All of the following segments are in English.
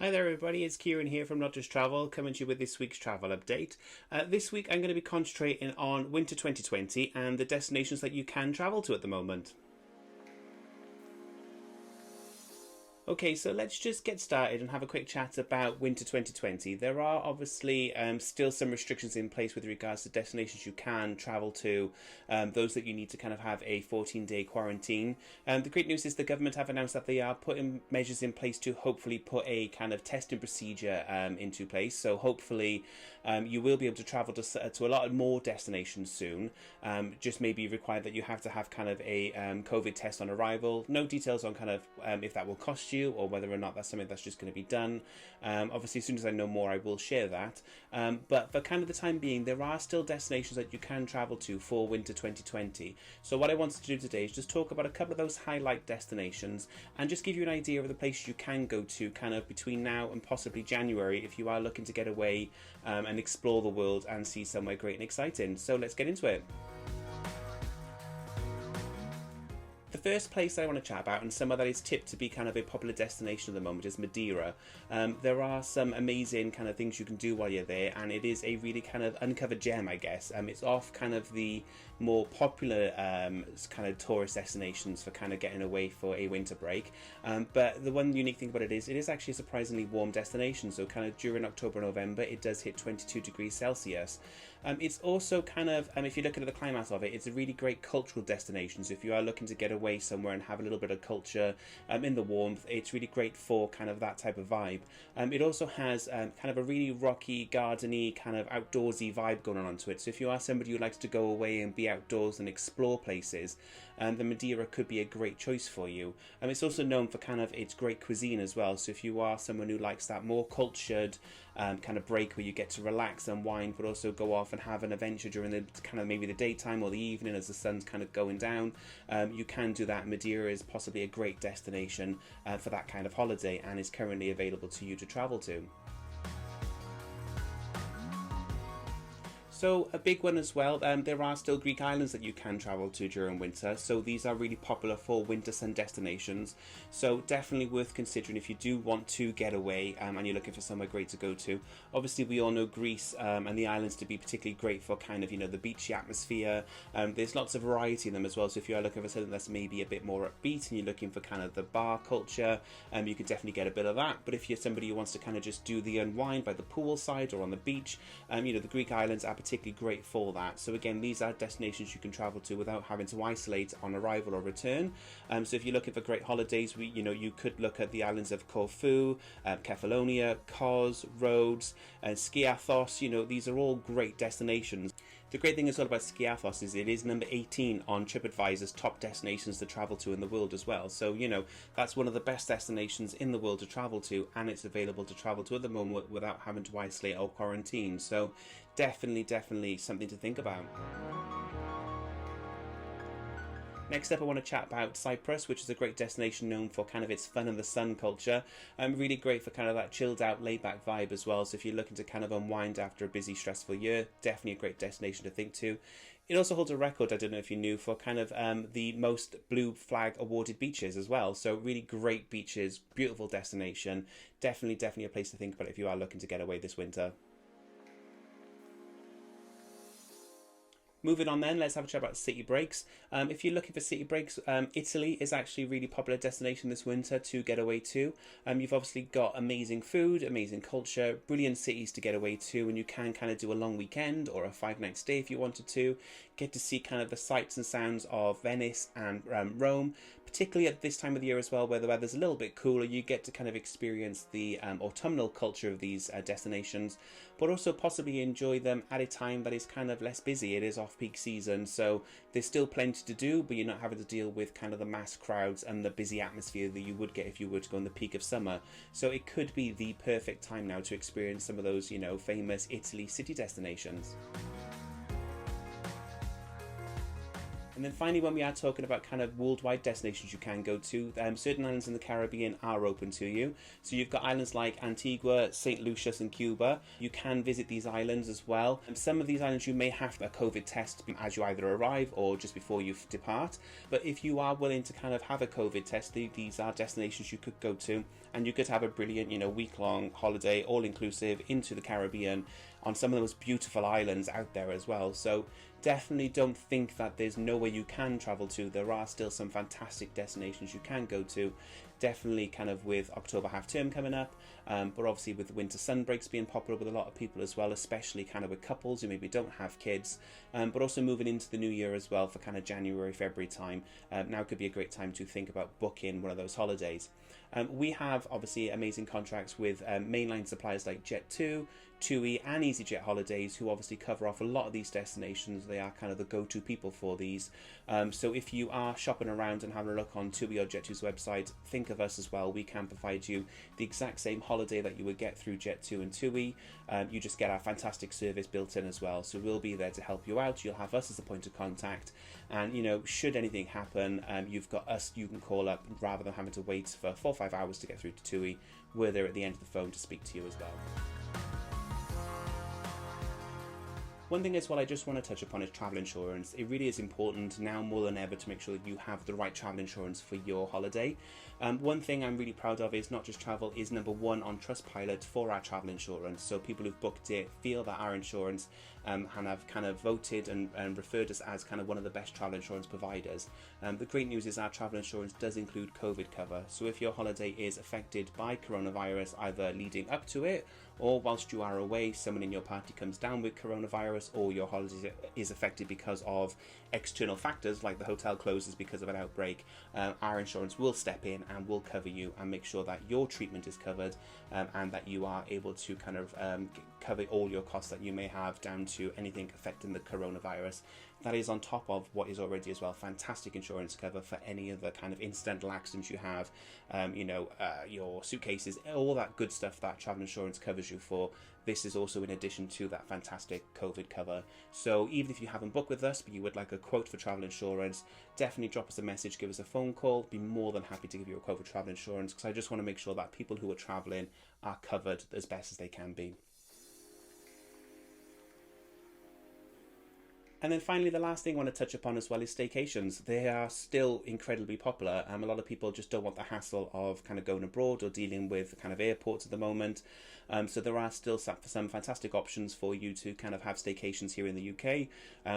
Hi there everybody, it's Kieran here from Not Just Travel, coming to you with this week's travel update. This week I'm going to be concentrating on winter 2020 and the destinations that you can travel to at the moment. Okay, so let's just get started and have a quick chat about winter 2020. There are obviously still some restrictions in place with regards to destinations you can travel to, those that you need to kind of have a 14-day quarantine. The great news is the government have announced that they are putting measures in place to hopefully put a kind of testing procedure into place. So hopefully you will be able to travel to a lot more destinations soon. Just maybe required that you have to have kind of a COVID test on arrival. No details on kind of if that will cost you or whether or not that's something that's just going to be done. Obviously, as soon as I know more, I will share that. But for kind of the time being, there are still destinations that you can travel to for winter 2020. So what I wanted to do today is just talk about a couple of those highlight destinations and just give you an idea of the places you can go to kind of between now and possibly January if you are looking to get away and explore the world and see somewhere great and exciting. So let's get into it. The first place I want to chat about, and somewhere that is tipped to be kind of a popular destination at the moment, is Madeira. There are some amazing kind of things you can do while you're there, and it is a really kind of uncovered gem, I guess. It's off kind of the more popular kind of tourist destinations for kind of getting away for a winter break. But the one unique thing about it is actually a surprisingly warm destination. So kind of during October, November, it does hit 22 degrees Celsius. It's also kind of, if you look at the climate of it, it's a really great cultural destination. So if you are looking to get away somewhere and have a little bit of culture in the warmth, it's really great for kind of that type of vibe. It also has kind of a really rocky, gardeny, kind of outdoorsy vibe going on to it. So if you are somebody who likes to go away and be outdoors and explore places, the Madeira could be a great choice for you. It's also known for kind of its great cuisine as well. So if you are someone who likes that more cultured kind of break where you get to relax and wine, but also go off and have an adventure during the kind of maybe the daytime or the evening as the sun's kind of going down, you can do that. Madeira is possibly a great destination for that kind of holiday and is currently available to you to travel to. So a big one as well, there are still Greek islands that you can travel to during winter, so these are really popular for winter sun destinations, so definitely worth considering if you do want to get away and you're looking for somewhere great to go to. Obviously we all know Greece and the islands to be particularly great for kind of, the beachy atmosphere. There's lots of variety in them as well, so if you are looking for something that's maybe a bit more upbeat and you're looking for kind of the bar culture, you can definitely get a bit of that. But if you're somebody who wants to kind of just do the unwind by the poolside or on the beach, the Greek islands are particularly great for that. So again, these are destinations you can travel to without having to isolate on arrival or return. So if you're looking for great holidays, you could look at the islands of Corfu, Kefalonia, Kos, Rhodes, and Skiathos. These are all great destinations. The great thing as well about Skiathos is it is number 18 on TripAdvisor's top destinations to travel to in the world as well. So that's one of the best destinations in the world to travel to, and it's available to travel to at the moment without having to isolate or quarantine. So definitely something to think about. Next up, I want to chat about Cyprus, which is a great destination known for kind of its fun and the sun culture. Really great for kind of that chilled out, laid back vibe as well. So if you're looking to kind of unwind after a busy, stressful year, definitely a great destination to think to. It also holds a record, I don't know if you knew, for kind of the most Blue Flag awarded beaches as well. So really great beaches, beautiful destination. Definitely a place to think about if you are looking to get away this winter. Moving on then, let's have a chat about city breaks. If you're looking for city breaks, Italy is actually a really popular destination this winter to get away to. You've obviously got amazing food, amazing culture, brilliant cities to get away to, and you can kind of do a long weekend or a 5-night stay if you wanted to. Get to see kind of the sights and sounds of Venice and Rome, particularly at this time of the year as well, where the weather's a little bit cooler. You get to kind of experience the autumnal culture of these destinations, but also possibly enjoy them at a time that is kind of less busy. It is off-peak season, so there's still plenty to do, but you're not having to deal with kind of the mass crowds and the busy atmosphere that you would get if you were to go in the peak of summer. So it could be the perfect time now to experience some of those, famous Italy city destinations. And then finally, when we are talking about kind of worldwide destinations you can go to, certain islands in the Caribbean are open to you. So you've got islands like Antigua, St. Lucia's and Cuba. You can visit these islands as well. And some of these islands you may have a COVID test as you either arrive or just before you depart. But if you are willing to kind of have a COVID test, these are destinations you could go to, and you could have a brilliant, week-long holiday, all-inclusive, into the Caribbean on some of the most beautiful islands out there as well. So definitely don't think that there's nowhere you can travel to. There are still some fantastic destinations you can go to, definitely kind of with October half term coming up, but obviously with the winter sun breaks being popular with a lot of people as well, especially kind of with couples who maybe don't have kids, but also moving into the new year as well for kind of January, February time. Now could be a great time to think about booking one of those holidays. We have obviously amazing contracts with mainline suppliers like Jet2, TUI and EasyJet Holidays, who obviously cover off a lot of these destinations. They are kind of the go-to people for these. So if you are shopping around and having a look on TUI or Jet2's website, think of us as well. We can provide you the exact same holiday that you would get through Jet2 and TUI. You just get our fantastic service built in as well. So we'll be there to help you out. You'll have us as a point of contact. And, should anything happen, you've got us you can call up rather than having to wait for 4 or 5 hours to get through to TUI. We're there at the end of the phone to speak to you as well. One thing as well I just want to touch upon is travel insurance. It really is important now more than ever to make sure that you have the right travel insurance for your holiday. One thing I'm really proud of is Not Just Travel is #1 on Trustpilot for our travel insurance. So people who've booked it feel that our insurance and have kind of voted and referred us as kind of one of the best travel insurance providers. The great news is our travel insurance does include COVID cover. So if your holiday is affected by coronavirus, either leading up to it or whilst you are away, someone in your party comes down with coronavirus, or your holiday is affected because of external factors like the hotel closes because of an outbreak, our insurance will step in and will cover you and make sure that your treatment is covered, and that you are able to kind of cover all your costs that you may have down to anything affecting the coronavirus. That is on top of what is already as well fantastic insurance cover for any of the kind of incidental accidents you have, your suitcases, all that good stuff that travel insurance covers you for. This is also in addition to that fantastic COVID cover. So even if you haven't booked with us but you would like a quote for travel insurance, definitely drop us a message, give us a phone call. Be more than happy to give you a quote for travel insurance, because I just want to make sure that people who are traveling are covered as best as they can be. And then finally, the last thing I want to touch upon as well is staycations. They are still incredibly popular. A lot of people just don't want the hassle of kind of going abroad or dealing with kind of airports at the moment. So there are still some fantastic options for you to kind of have staycations here in the UK.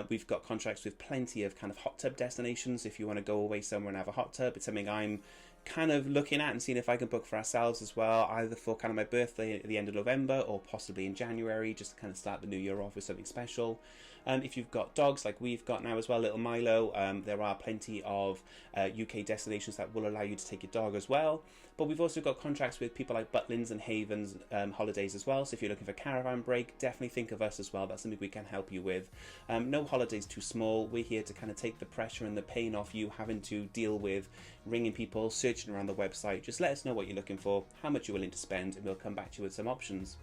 We've got contracts with plenty of kind of hot tub destinations. If you want to go away somewhere and have a hot tub, it's something I'm kind of looking at and seeing if I can book for ourselves as well, either for kind of my birthday at the end of November or possibly in January, just to kind of start the new year off with something special. If you've got dogs like we've got now as well, little Milo, there are plenty of UK destinations that will allow you to take your dog as well. But we've also got contracts with people like Butlins and Havens holidays as well. So if you're looking for a caravan break, definitely think of us as well. That's something we can help you with. No holiday's too small. We're here to kind of take the pressure and the pain off you having to deal with ringing people, searching around the website. Just let us know what you're looking for, how much you're willing to spend, and we'll come back to you with some options.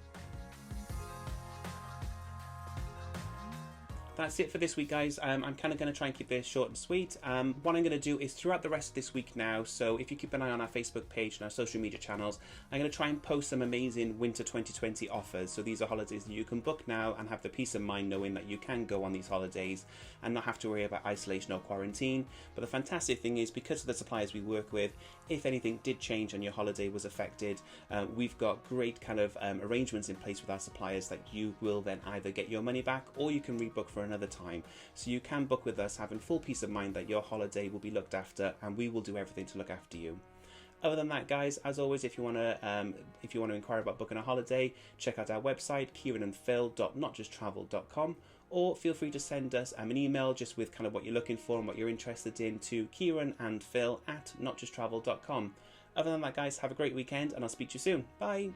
That's it for this week, guys. I'm kind of going to try and keep this short and sweet. What I'm going to do is throughout the rest of this week now, so if you keep an eye on our Facebook page and our social media channels, I'm going to try and post some amazing winter 2020 offers. So these are holidays that you can book now and have the peace of mind knowing that you can go on these holidays and not have to worry about isolation or quarantine. But the fantastic thing is, because of the suppliers we work with, if anything did change and your holiday was affected, we've got great kind of arrangements in place with our suppliers that you will then either get your money back or you can rebook for another time. So you can book with us having full peace of mind that your holiday will be looked after, and we will do everything to look after you. Other than that, guys, as always, if you want to inquire about booking a holiday, check out our website, kieranandphil.notjusttravel.com, or feel free to send us an email just with kind of what you're looking for and what you're interested in to kieranandphil@notjusttravel.com. Other than that, guys, have a great weekend and I'll speak to you soon. Bye.